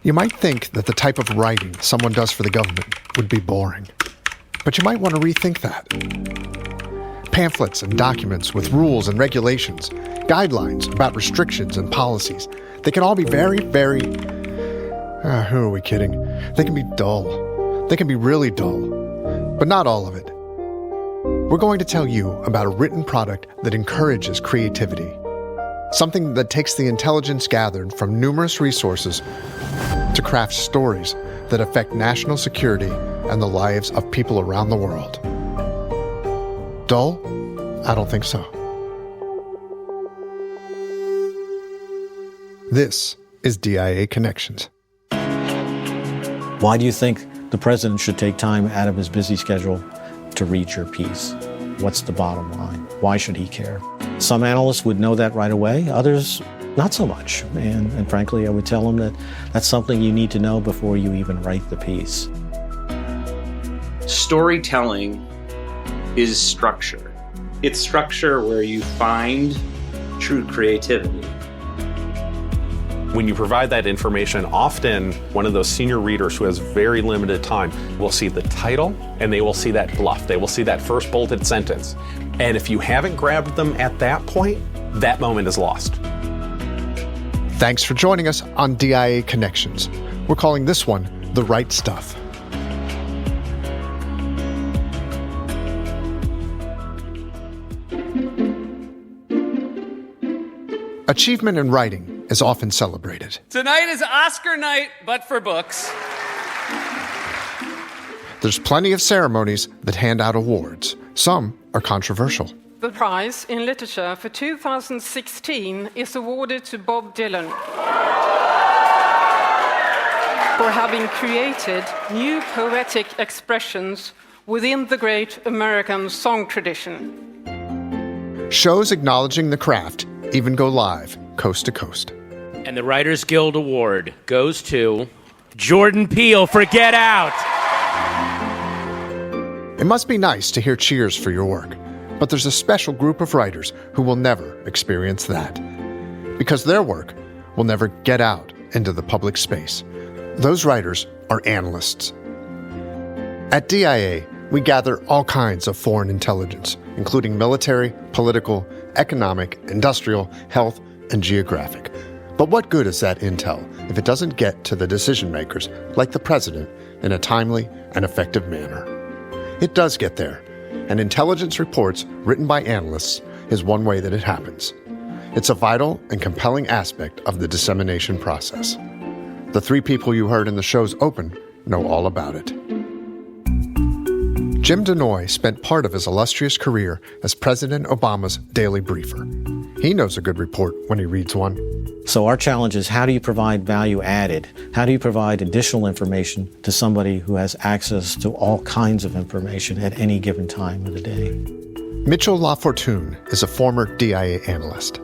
You might think that the type of writing someone does for the government would be boring, but you might want to rethink that. Pamphlets and documents with rules and regulations, guidelines about restrictions and policies, they can all be very, very... who are we kidding? They can be dull. They can be really dull, but not all of it. We're going to tell you about a written product that encourages creativity, something that takes the intelligence gathered from numerous resources to craft stories that affect national security and the lives of people around the world. Dull? I don't think so. This is DIA Connections. Why do you think the president should take time out of his busy schedule to read your piece? What's the bottom line? Why should he care? Some analysts would know that right away, others not so much. And frankly, I would tell them that that's something you need to know before you even write the piece. Storytelling is structure. It's structure where you find true creativity. When you provide that information, often one of those senior readers who has very limited time will see the title and they will see that bluff. They will see that first bolded sentence. And if you haven't grabbed them at that point, that moment is lost. Thanks for joining us on DIA Connections. We're calling this one The Right Stuff. Achievement in writing is often celebrated. Tonight is Oscar night, but for books. There's plenty of ceremonies that hand out awards. Some are controversial. The prize in literature for 2016 is awarded to Bob Dylan for having created new poetic expressions within the great American song tradition. Shows acknowledging the craft even go live coast to coast. And the Writers Guild Award goes to Jordan Peele for Get Out. It must be nice to hear cheers for your work, but there's a special group of writers who will never experience that, because their work will never get out into the public space. Those writers are analysts. At DIA, we gather all kinds of foreign intelligence, including military, political, economic, industrial, health, and geographic. But what good is that intel if it doesn't get to the decision makers, like the president, in a timely and effective manner? It does get there, and intelligence reports written by analysts is one way that it happens. It's a vital and compelling aspect of the dissemination process. The three people you heard in the show's open know all about it. Jim Denoy spent part of his illustrious career as President Obama's daily briefer. He knows a good report when he reads one. So our challenge is, how do you provide value added? How do you provide additional information to somebody who has access to all kinds of information at any given time of the day? Mitchell LaFortune is a former DIA analyst.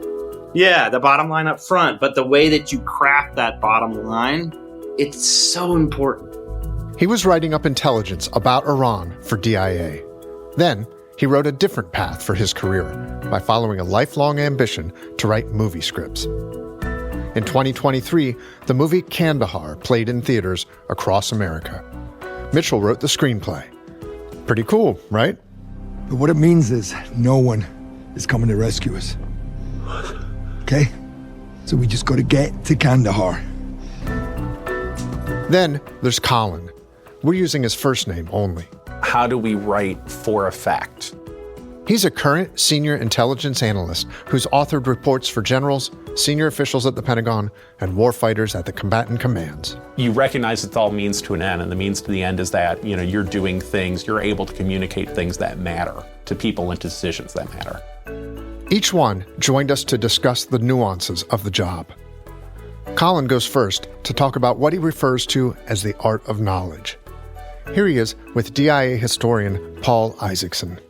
Yeah, the bottom line up front, but the way that you craft that bottom line, it's so important. He was writing up intelligence about Iran for DIA. Then, he wrote a different path for his career by following a lifelong ambition to write movie scripts. In 2023, the movie Kandahar played in theaters across America. Mitchell wrote the screenplay. Pretty cool, right? But what it means is no one is coming to rescue us. Okay? So we just got to get to Kandahar. Then there's Colin. We're using his first name only. How do we write for effect? He's a current senior intelligence analyst who's authored reports for generals, senior officials at the Pentagon, and warfighters at the combatant commands. You recognize it's all means to an end, and the means to the end is that, you're doing things, you're able to communicate things that matter to people and to decisions that matter. Each one joined us to discuss the nuances of the job. Colin goes first to talk about what he refers to as the art of knowledge. Here he is with DIA historian Paul Isaacson.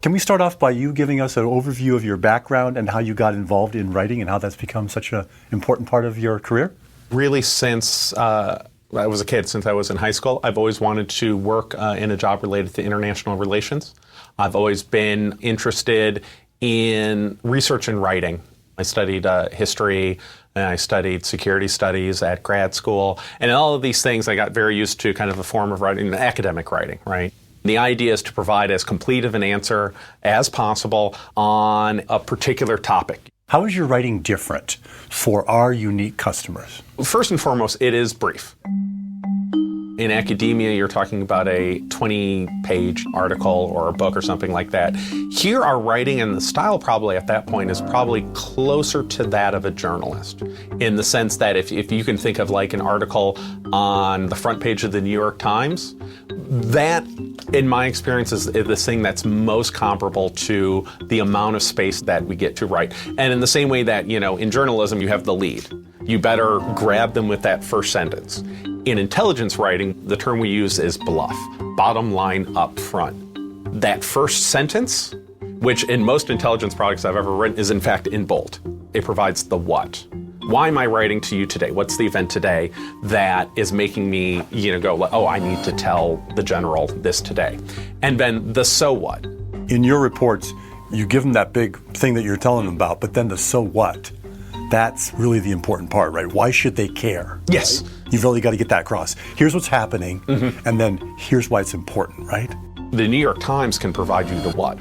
Can we start off by you giving us an overview of your background and how you got involved in writing and how that's become such an important part of your career? Really, since I was a kid, since I was in high school, I've always wanted to work in a job related to international relations. I've always been interested in research and writing. I studied history, and I studied security studies at grad school. And all of these things, I got very used to kind of a form of writing, academic writing, right? The idea is to provide as complete of an answer as possible on a particular topic. How is your writing different for our unique customers? First and foremost, it is brief. In academia, you're talking about a 20-page article or a book or something like that. Here, our writing and the style probably at that point is probably closer to that of a journalist, in the sense that if you can think of like an article on the front page of the New York Times, that, in my experience, is the thing that's most comparable to the amount of space that we get to write. And in the same way that, in journalism, you have the lead. You better grab them with that first sentence. In intelligence writing, the term we use is bluff, bottom line up front. That first sentence, which in most intelligence products I've ever written, is in fact in bold. It provides the what. Why am I writing to you today? What's the event today that is making me, go, oh, I need to tell the general this today? And then the so what. In your reports, you give them that big thing that you're telling them about, but then the so what. That's really the important part, right? Why should they care? Yes. Right? You've really got to get that across. Here's what's happening, and then here's why it's important, right? The New York Times can provide you the what.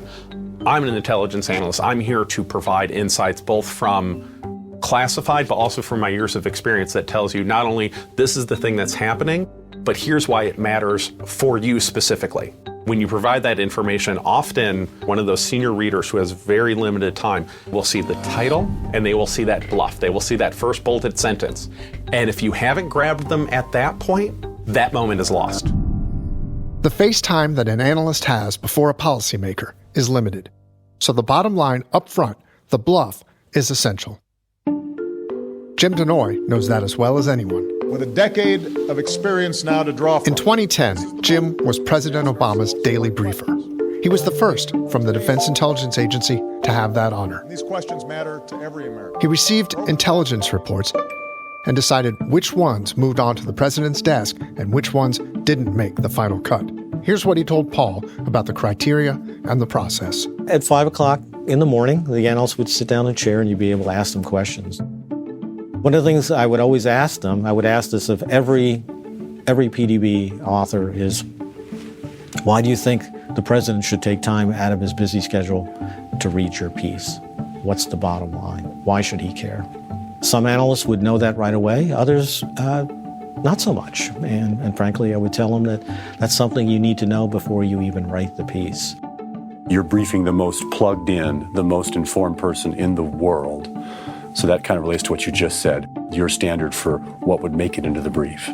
I'm an intelligence analyst. I'm here to provide insights both from classified, but also from my years of experience that tells you not only this is the thing that's happening, but here's why it matters for you specifically. When you provide that information, often one of those senior readers who has very limited time will see the title and they will see that bluff. They will see that first bolded sentence. And if you haven't grabbed them at that point, that moment is lost. The face time that an analyst has before a policymaker is limited. So the bottom line up front, the bluff, is essential. Jim Denoy knows that as well as anyone. With a decade of experience now to draw from. In 2010, Jim was President Obama's daily briefer. He was the first from the Defense Intelligence Agency to have that honor. These questions matter to every American. He received intelligence reports and decided which ones moved on to the president's desk and which ones didn't make the final cut. Here's what he told Paul about the criteria and the process. At 5 o'clock in the morning, the analyst would sit down in a chair and you'd be able to ask them questions. One of the things I would always ask them, I would ask this of every PDB author is, why do you think the president should take time out of his busy schedule to read your piece? What's the bottom line? Why should he care? Some analysts would know that right away, others not so much. And frankly, I would tell them that that's something you need to know before you even write the piece. You're briefing the most plugged in, the most informed person in the world. So that kind of relates to what you just said, your standard for what would make it into the brief.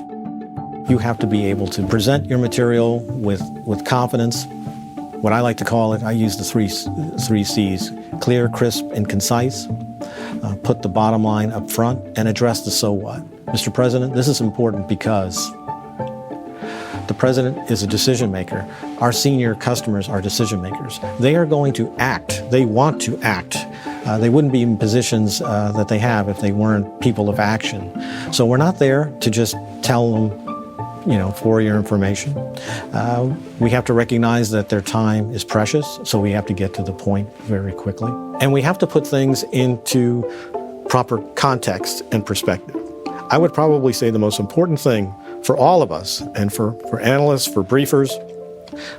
You have to be able to present your material with confidence. What I like to call it, I use the three C's, clear, crisp, and concise. Put the bottom line up front and address the so what. Mr. President, this is important because the president is a decision maker. Our senior customers are decision makers. They are going to act. They want to act. They wouldn't be in positions that they have if they weren't people of action. So we're not there to just tell them, for your information. We have to recognize that their time is precious, so we have to get to the point very quickly. And we have to put things into proper context and perspective. I would probably say the most important thing for all of us, and for analysts, for briefers,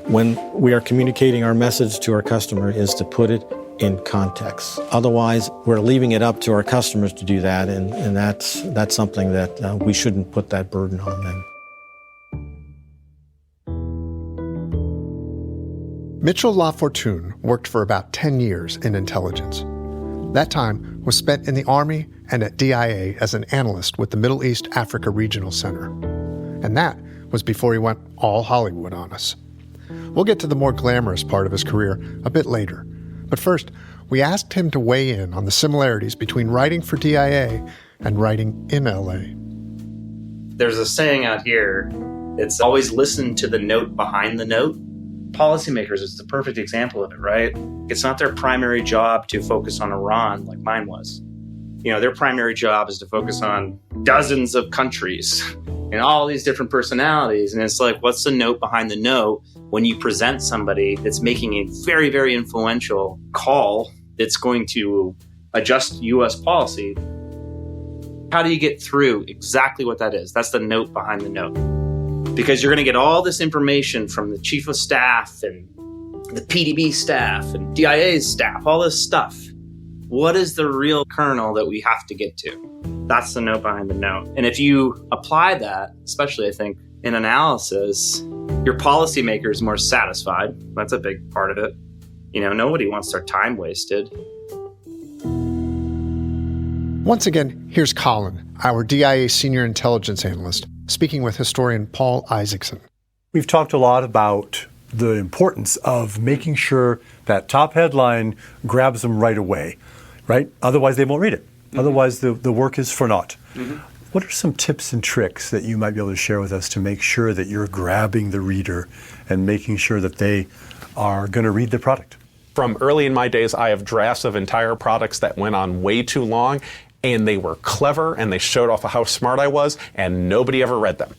when we are communicating our message to our customer, is to put it in context. Otherwise, we're leaving it up to our customers to do that, and that's something that we shouldn't put that burden on them. Mitchell LaFortune worked for about 10 years in intelligence. That time was spent in the Army and at DIA as an analyst with the Middle East Africa Regional Center. And that was before he went all Hollywood on us. We'll get to the more glamorous part of his career a bit later. But first, we asked him to weigh in on the similarities between writing for DIA and writing in LA. There's a saying out here, it's always listen to the note behind the note. Policymakers is the perfect example of it, right? It's not their primary job to focus on Iran like mine was. Their primary job is to focus on dozens of countries and all these different personalities. And it's like, what's the note behind the note when you present somebody that's making a very, very influential call that's going to adjust U.S. policy? How do you get through exactly what that is? That's the note behind the note. Because you're going to get all this information from the chief of staff and the PDB staff and DIA's staff, all this stuff. What is the real kernel that we have to get to? That's the note behind the note. And if you apply that, especially I think in analysis, your policymaker is more satisfied. That's a big part of it. Nobody wants their time wasted. Once again, here's Colin, our DIA senior intelligence analyst, speaking with historian Paul Isaacson. We've talked a lot about the importance of making sure that top headline grabs them right away, right? Otherwise, they won't read it. Mm-hmm. Otherwise, the work is for naught. Mm-hmm. What are some tips and tricks that you might be able to share with us to make sure that you're grabbing the reader and making sure that they are going to read the product? From early in my days, I have drafts of entire products that went on way too long, and they were clever, and they showed off how smart I was, and nobody ever read them.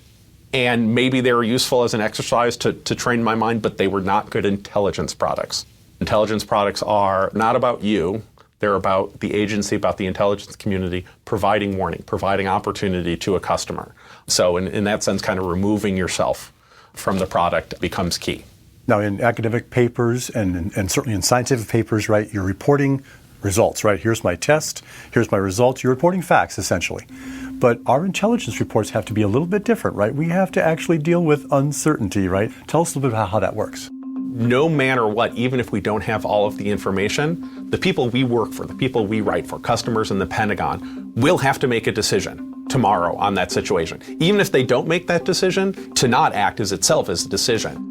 And maybe they were useful as an exercise to train my mind, but they were not good intelligence products. Intelligence products are not about you. They're about the agency, about the intelligence community, providing warning, providing opportunity to a customer. So in that sense, kind of removing yourself from the product becomes key. Now, in academic papers and certainly in scientific papers, right, you're reporting results, right? Here's my test, here's my results. You're reporting facts, essentially. But our intelligence reports have to be a little bit different, right? We have to actually deal with uncertainty, right? Tell us a little bit about how that works. No matter what, even if we don't have all of the information, the people we work for, the people we write for, customers in the Pentagon, will have to make a decision tomorrow on that situation. Even if they don't make that decision, to not act is itself a decision.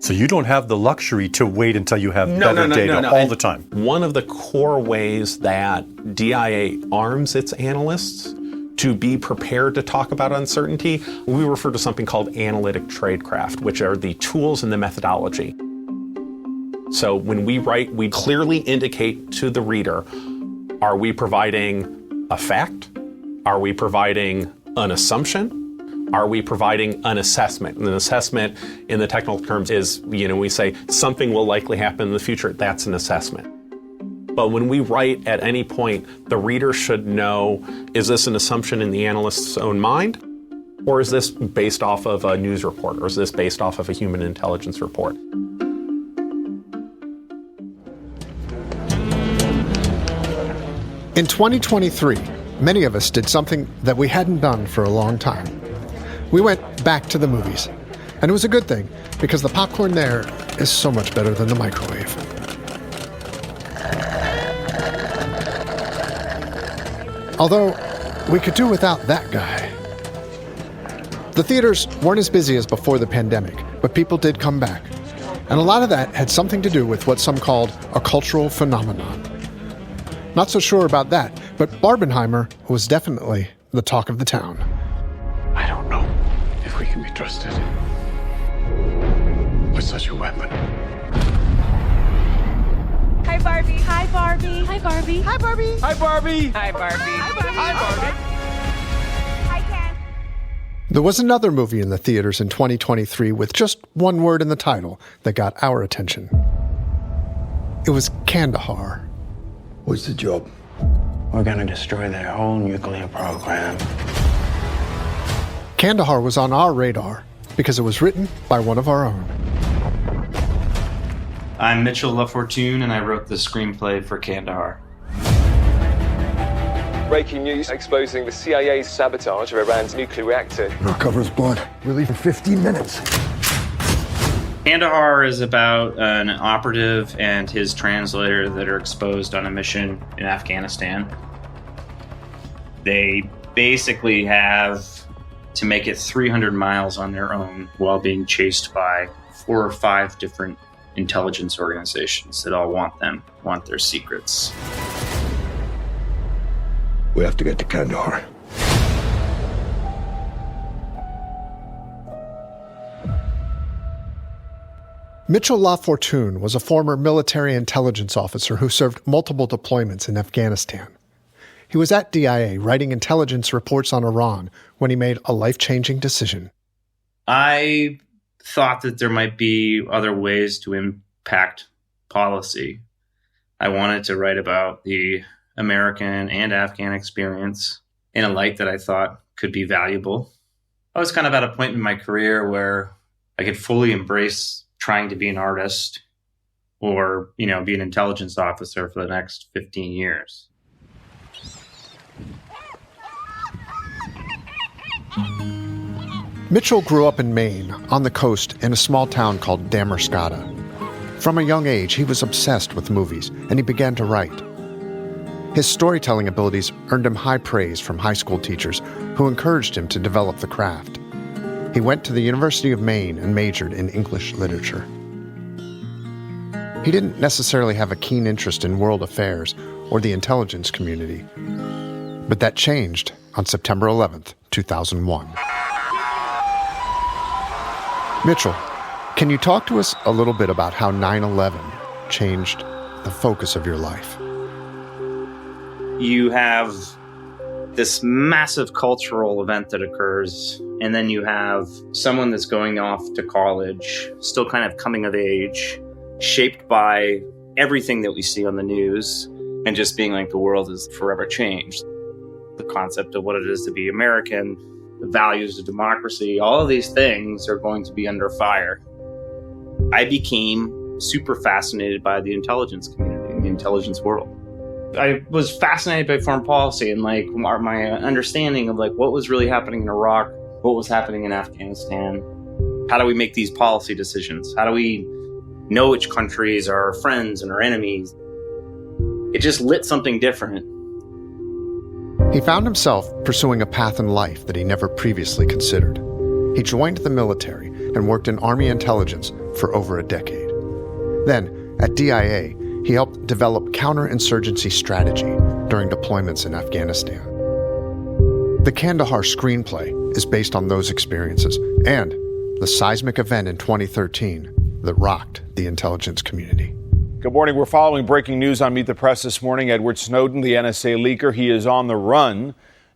So you don't have the luxury to wait until you have better data all the time. One of the core ways that DIA arms its analysts to be prepared to talk about uncertainty, we refer to something called analytic tradecraft, which are the tools and the methodology. So when we write, we clearly indicate to the reader, are we providing a fact? Are we providing an assumption? Are we providing an assessment? And an assessment in the technical terms is, we say something will likely happen in the future. That's an assessment. But when we write at any point, the reader should know, is this an assumption in the analyst's own mind? Or is this based off of a news report? Or is this based off of a human intelligence report? In 2023, many of us did something that we hadn't done for a long time. We went back to the movies. And it was a good thing, because the popcorn there is so much better than the microwave. Although, we could do without that guy. The theaters weren't as busy as before the pandemic, but people did come back. And a lot of that had something to do with what some called a cultural phenomenon. Not so sure about that, but Barbenheimer was definitely the talk of the town. I don't know if we can be trusted with such a weapon. Hi, Barbie. Hi, Barbie. Hi, Barbie. Hi, Barbie. Hi, Barbie. Hi, Barbie. Hi, Barbie. Hi, Barbie. Hi, Ken. There was another movie in the theaters in 2023 with just one word in the title that got our attention. It was Kandahar. What's the job? We're gonna destroy their whole nuclear program. Kandahar was on our radar because it was written by one of our own. I'm Mitchell LaFortune, and I wrote the screenplay for Kandahar. Breaking news exposing the CIA's sabotage of Iran's nuclear reactor. Our cover's blood. We're leaving 15 minutes. Kandahar is about an operative and his translator that are exposed on a mission in Afghanistan. They basically have to make it 300 miles on their own while being chased by 4 or 5 different intelligence organizations that all want their secrets. We have to get to Kandahar. Mitchell LaFortune was a former military intelligence officer who served multiple deployments in Afghanistan. He was at DIA writing intelligence reports on Iran when he made a life-changing decision. I thought that there might be other ways to impact policy. I wanted to write about the American and Afghan experience in a light that I thought could be valuable. I was kind of at a point in my career where I could fully embrace trying to be an artist or, be an intelligence officer for the next 15 years. Mitchell grew up in Maine, on the coast, in a small town called Damerscotta. From a young age, he was obsessed with movies, and he began to write. His storytelling abilities earned him high praise from high school teachers who encouraged him to develop the craft. He went to the University of Maine and majored in English literature. He didn't necessarily have a keen interest in world affairs or the intelligence community, but that changed on September 11th, 2001. Mitchell, can you talk to us a little bit about how 9/11 changed the focus of your life? You have this massive cultural event that occurs, and then you have someone that's going off to college, still kind of coming of age, shaped by everything that we see on the news, and just being like the world is forever changed. The concept of what it is to be American, the values of democracy, all of these things are going to be under fire. I became super fascinated by the intelligence community and the intelligence world. I was fascinated by foreign policy and my understanding of what was really happening in Iraq, what was happening in Afghanistan. How do we make these policy decisions? How do we know which countries are our friends and our enemies? It just lit something different. He found himself pursuing a path in life that he never previously considered. He joined the military and worked in Army intelligence for over a decade. Then, at DIA, he helped develop counterinsurgency strategy during deployments in Afghanistan. The Kandahar screenplay is based on those experiences and the seismic event in 2013 that rocked the intelligence community. Good morning. We're following breaking news on Meet the Press this morning. Edward Snowden, the NSA leaker, he is on the run,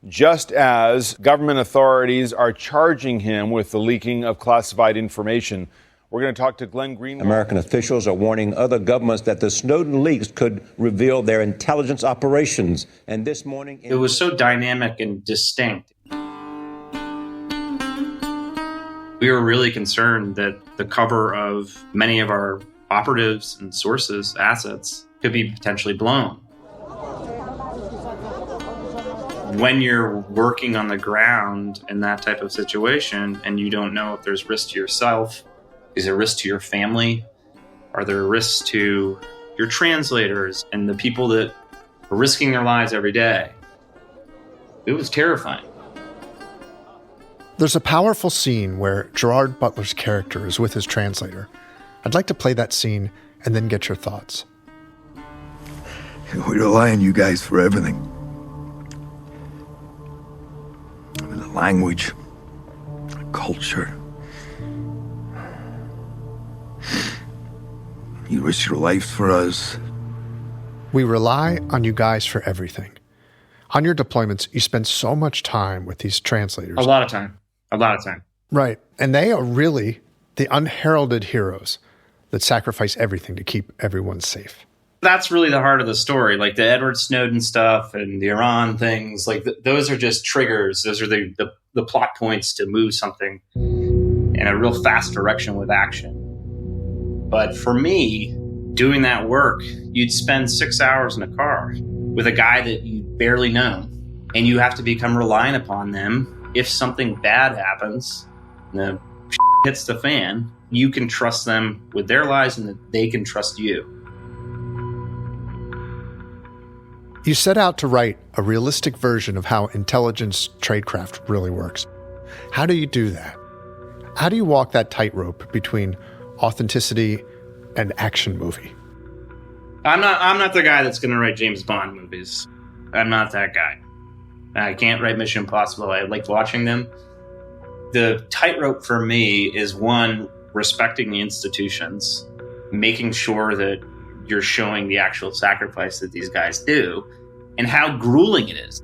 just as government authorities are charging him with the leaking of classified information. We're going to talk to Glenn Greenwald. American officials are warning other governments that the Snowden leaks could reveal their intelligence operations. And this morning... It was so dynamic and distinct. We were really concerned that the cover of many of our operatives and sources, assets, could be potentially blown. When you're working on the ground in that type of situation and you don't know if there's risk to yourself, is there risk to your family? Are there risks to your translators and the people that are risking their lives every day? It was terrifying. There's a powerful scene where Gerard Butler's character is with his translator. I'd like to play that scene and then get your thoughts. We rely on you guys for everything. The language, the culture. You risk your life for us. We rely on you guys for everything. On your deployments, you spend so much time with these translators. A lot of time. Right. And they are really the unheralded heroes that sacrifice everything to keep everyone safe. That's really the heart of the story. Like the Edward Snowden stuff and the Iran things, those are just triggers. Those are the plot points to move something in a real fast direction with action. But for me, doing that work, you'd spend 6 hours in a car with a guy that you barely know, and you have to become reliant upon them. If something bad happens, the hits the fan, you can trust them with their lives and that they can trust you. You set out to write a realistic version of how intelligence tradecraft really works. How do you do that? How do you walk that tightrope between authenticity and action movie? I'm not the guy that's going to write James Bond movies. I'm not that guy. I can't write Mission Impossible. I like watching them. The tightrope for me is, one, respecting the institutions, making sure that you're showing the actual sacrifice that these guys do and how grueling it is.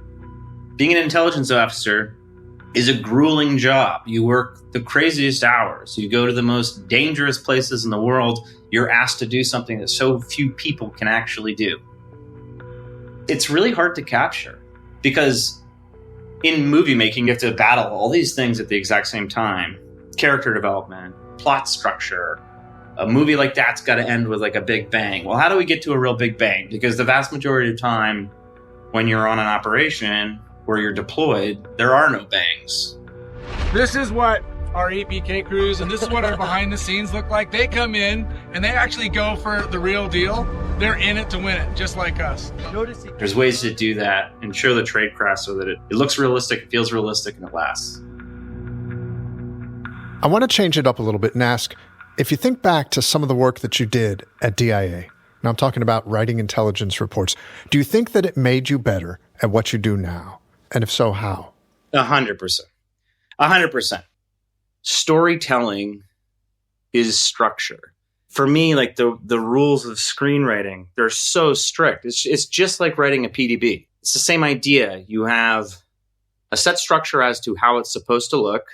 Being an intelligence officer is a grueling job. You work the craziest hours. You go to the most dangerous places in the world. You're asked to do something that so few people can actually do. It's really hard to capture because In movie making, you have to battle all these things at the exact same time. Character development, plot structure. A movie like that's got to end with like a big bang. Well, how do we get to a real big bang? Because the vast majority of time when you're on an operation where you're deployed, there are no bangs. This is what our APK crews and this is what our behind the scenes look like. They come in and they actually go for the real deal. They're in it to win it, just like us. There's ways to do that and show the tradecraft so that it looks realistic, it feels realistic, and it lasts. I want to change it up a little bit and ask, if you think back to some of the work that you did at DIA, now I'm talking about writing intelligence reports, do you think that it made you better at what you do now? And if so, how? 100%. 100%. Storytelling is structure. For me, like the rules of screenwriting, they're so strict. It's just like writing a PDB. It's the same idea. You have a set structure as to how it's supposed to look.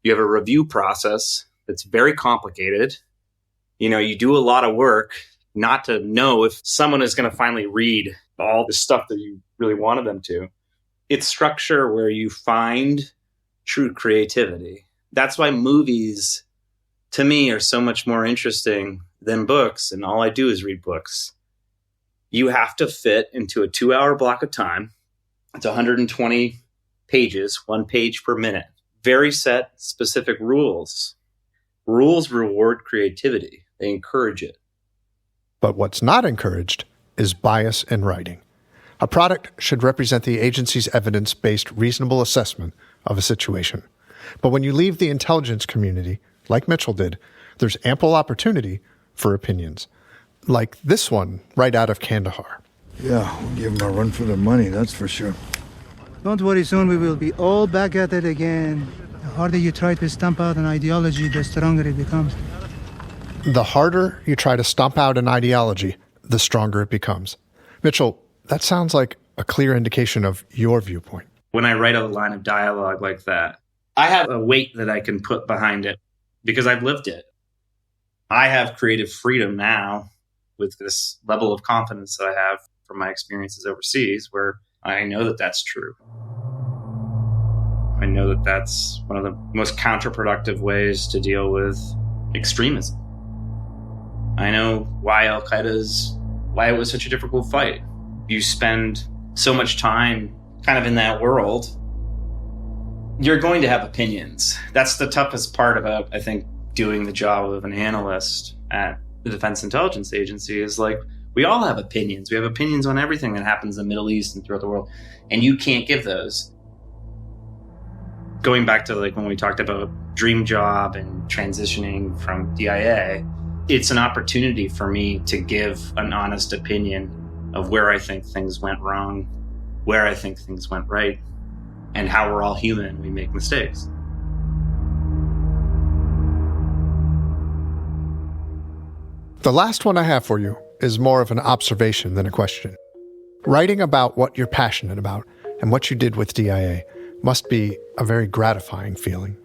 You have a review process that's very complicated. You know, you do a lot of work not to know if someone is going to finally read all the stuff that you really wanted them to. It's structure where you find true creativity. That's why movies, to me, are so much more interesting than books, and all I do is read books. You have to fit into a 2-hour block of time. It's 120 pages, 1 page per minute. Very set, specific rules. Rules reward creativity. They encourage it. But what's not encouraged is bias in writing. A product should represent the agency's evidence-based reasonable assessment of a situation. But when you leave the intelligence community, like Mitchell did, there's ample opportunity for opinions. Like this one right out of Kandahar. Yeah, we'll give them a run for their money, that's for sure. Don't worry, soon we will be all back at it again. The harder you try to stamp out an ideology, the stronger it becomes. The harder you try to stomp out an ideology, the stronger it becomes. Mitchell, that sounds like a clear indication of your viewpoint. When I write a line of dialogue like that, I have a weight that I can put behind it because I've lived it. I have creative freedom now with this level of confidence that I have from my experiences overseas, where I know that that's true. I know that that's one of the most counterproductive ways to deal with extremism. I know why why it was such a difficult fight. You spend so much time kind of in that world, you're going to have opinions. That's the toughest part about, I think, doing the job of an analyst at the Defense Intelligence Agency is like, we all have opinions. We have opinions on everything that happens in the Middle East and throughout the world, and you can't give those. Going back to like when we talked about dream job and transitioning from DIA, it's an opportunity for me to give an honest opinion of where I think things went wrong, where I think things went right, and how we're all human. We make mistakes. The last one I have for you is more of an observation than a question. Writing about what you're passionate about and what you did with DIA must be a very gratifying feeling.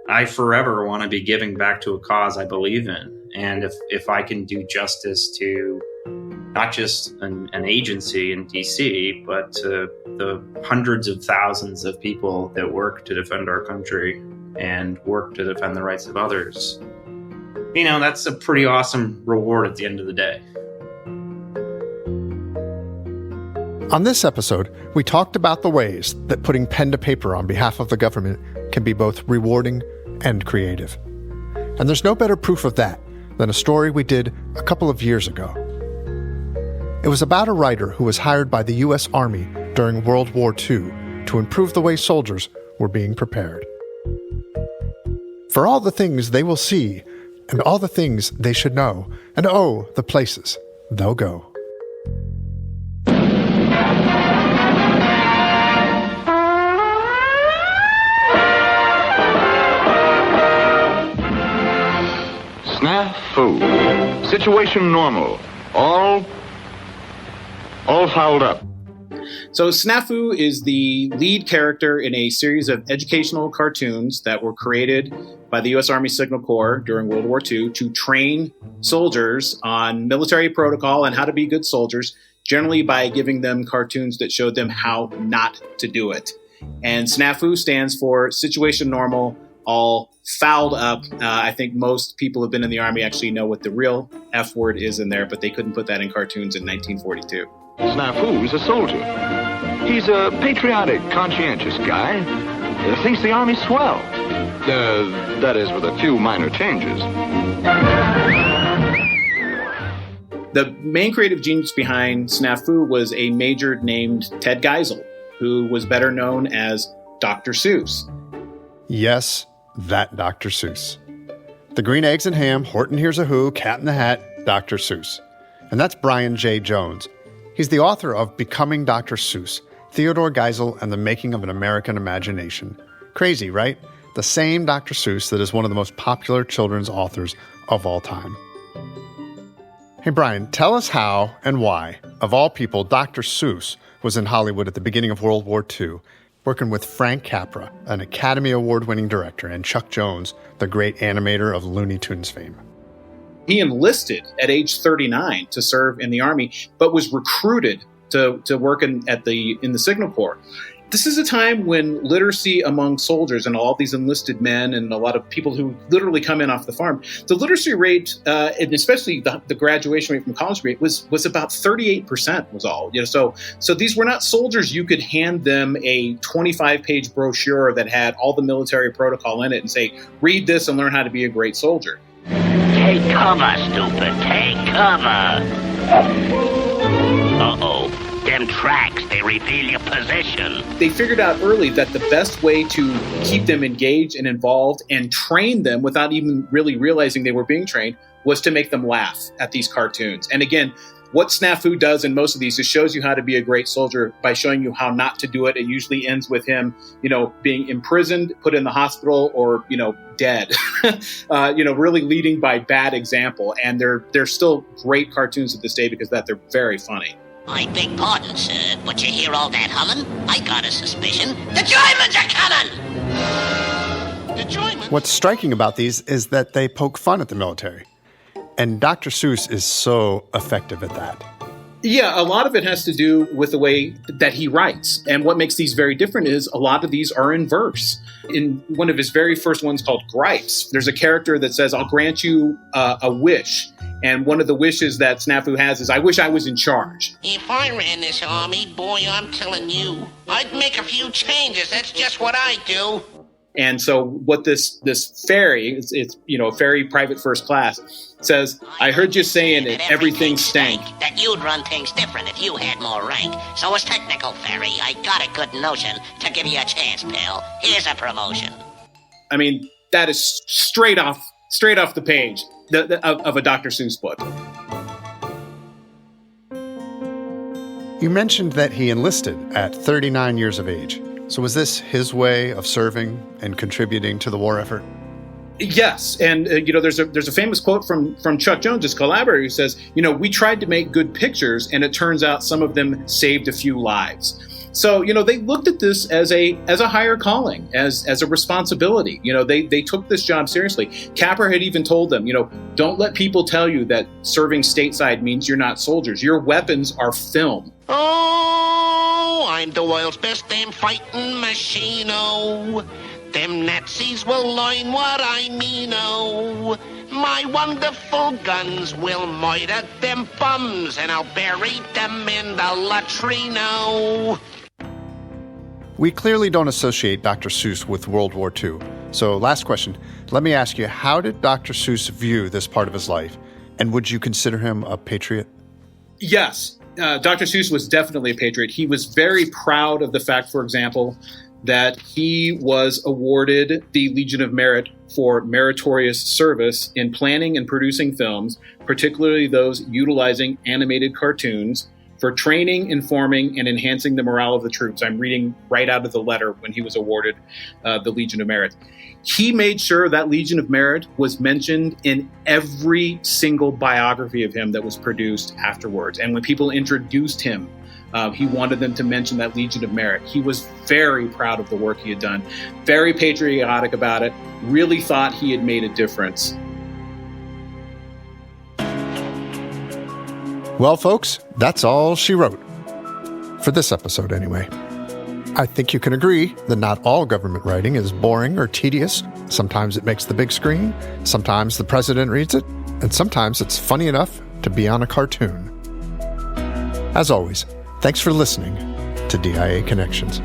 I forever want to be giving back to a cause I believe in. And if I can do justice to not just an agency in DC, but to the hundreds of thousands of people that work to defend our country and work to defend the rights of others, you know, that's a pretty awesome reward at the end of the day. On this episode, we talked about the ways that putting pen to paper on behalf of the government can be both rewarding and creative. And there's no better proof of that than a story we did a couple of years ago. It was about a writer who was hired by the U.S. Army during World War II to improve the way soldiers were being prepared. For all the things they will see, and all the things they should know, and oh, the places they'll go. Snafu. Situation normal. All fouled up. So Snafu is the lead character in a series of educational cartoons that were created by the U.S. Army Signal Corps during World War II to train soldiers on military protocol and how to be good soldiers, generally by giving them cartoons that showed them how not to do it. And SNAFU stands for situation normal, all fouled up. I think most people who've been in the Army actually know what the real F word is in there, but they couldn't put that in cartoons in 1942. Snafu is a soldier. He's a patriotic, conscientious guy. Thinks the Army's swell. That is, with a few minor changes. The main creative genius behind Snafu was a major named Ted Geisel, who was better known as Dr. Seuss. Yes, that Dr. Seuss. The Green Eggs and Ham, Horton Hears a Who, Cat in the Hat, Dr. Seuss. And that's Brian J. Jones. He's the author of Becoming Dr. Seuss, Theodore Geisel and the Making of an American Imagination. Crazy, right? The same Dr. Seuss that is one of the most popular children's authors of all time. Hey, Brian, tell us how and why, of all people, Dr. Seuss was in Hollywood at the beginning of World War II, working with Frank Capra, an Academy Award-winning director, and Chuck Jones, the great animator of Looney Tunes fame. He enlisted at age 39 to serve in the Army, but was recruited to work in the Signal Corps. This is a time when literacy among soldiers and all these enlisted men and a lot of people who literally come in off the farm, the literacy rate, and especially the graduation rate from college rate, was about 38% was all. So these were not soldiers you could hand them a 25-page brochure that had all the military protocol in it and say, read this and learn how to be a great soldier. Take cover, stupid. Take cover. Uh-oh. Them tracks, they reveal your position. They figured out early that the best way to keep them engaged and involved and train them without even really realizing they were being trained was to make them laugh at these cartoons. And again, what Snafu does in most of these is shows you how to be a great soldier by showing you how not to do it. It usually ends with him, being imprisoned, put in the hospital, or, dead, really leading by bad example. And they're still great cartoons to this day because they're very funny. I beg pardon, sir, but you hear all that humming? I got a suspicion. The Germans are coming! The Germans? What's striking about these is that they poke fun at the military. And Dr. Seuss is so effective at that. Yeah, a lot of it has to do with the way that he writes. And what makes these very different is a lot of these are in verse. In one of his very first ones called Gripes, there's a character that says, I'll grant you a wish. And one of the wishes that Snafu has is, I wish I was in charge. If I ran this army, boy, I'm telling you, I'd make a few changes. That's just what I do. And so what this fairy, it's a fairy private first class, says, I heard you saying that everything stank. That you'd run things different if you had more rank. So as technical fairy, I got a good notion to give you a chance, pal. Here's a promotion. I mean, that is straight off the page of a Dr. Seuss book. You mentioned that he enlisted at 39 years of age. So was this his way of serving and contributing to the war effort? Yes, and there's a famous quote from Chuck Jones, his collaborator, who says, we tried to make good pictures, and it turns out some of them saved a few lives. So they looked at this as a higher calling, as a responsibility. They took this job seriously. Capra had even told them, don't let people tell you that serving stateside means you're not soldiers. Your weapons are film. Oh, I'm the world's best damn fighting machine-o. Them Nazis will learn what I mean-o. My wonderful guns will murder them bums, and I'll bury them in the latrino. We clearly don't associate Dr. Seuss with World War II. So last question, let me ask you, how did Dr. Seuss view this part of his life? And would you consider him a patriot? Yes. Dr. Seuss was definitely a patriot. He was very proud of the fact, for example, that he was awarded the Legion of Merit for meritorious service in planning and producing films, particularly those utilizing animated cartoons, for training, informing, and enhancing the morale of the troops. I'm reading right out of the letter when he was awarded the Legion of Merit. He made sure that Legion of Merit was mentioned in every single biography of him that was produced afterwards. And when people introduced him, he wanted them to mention that Legion of Merit. He was very proud of the work he had done, very patriotic about it, really thought he had made a difference. Well, folks, that's all she wrote. For this episode, anyway. I think you can agree that not all government writing is boring or tedious. Sometimes it makes the big screen, sometimes the president reads it, and sometimes it's funny enough to be on a cartoon. As always, thanks for listening to DIA Connections.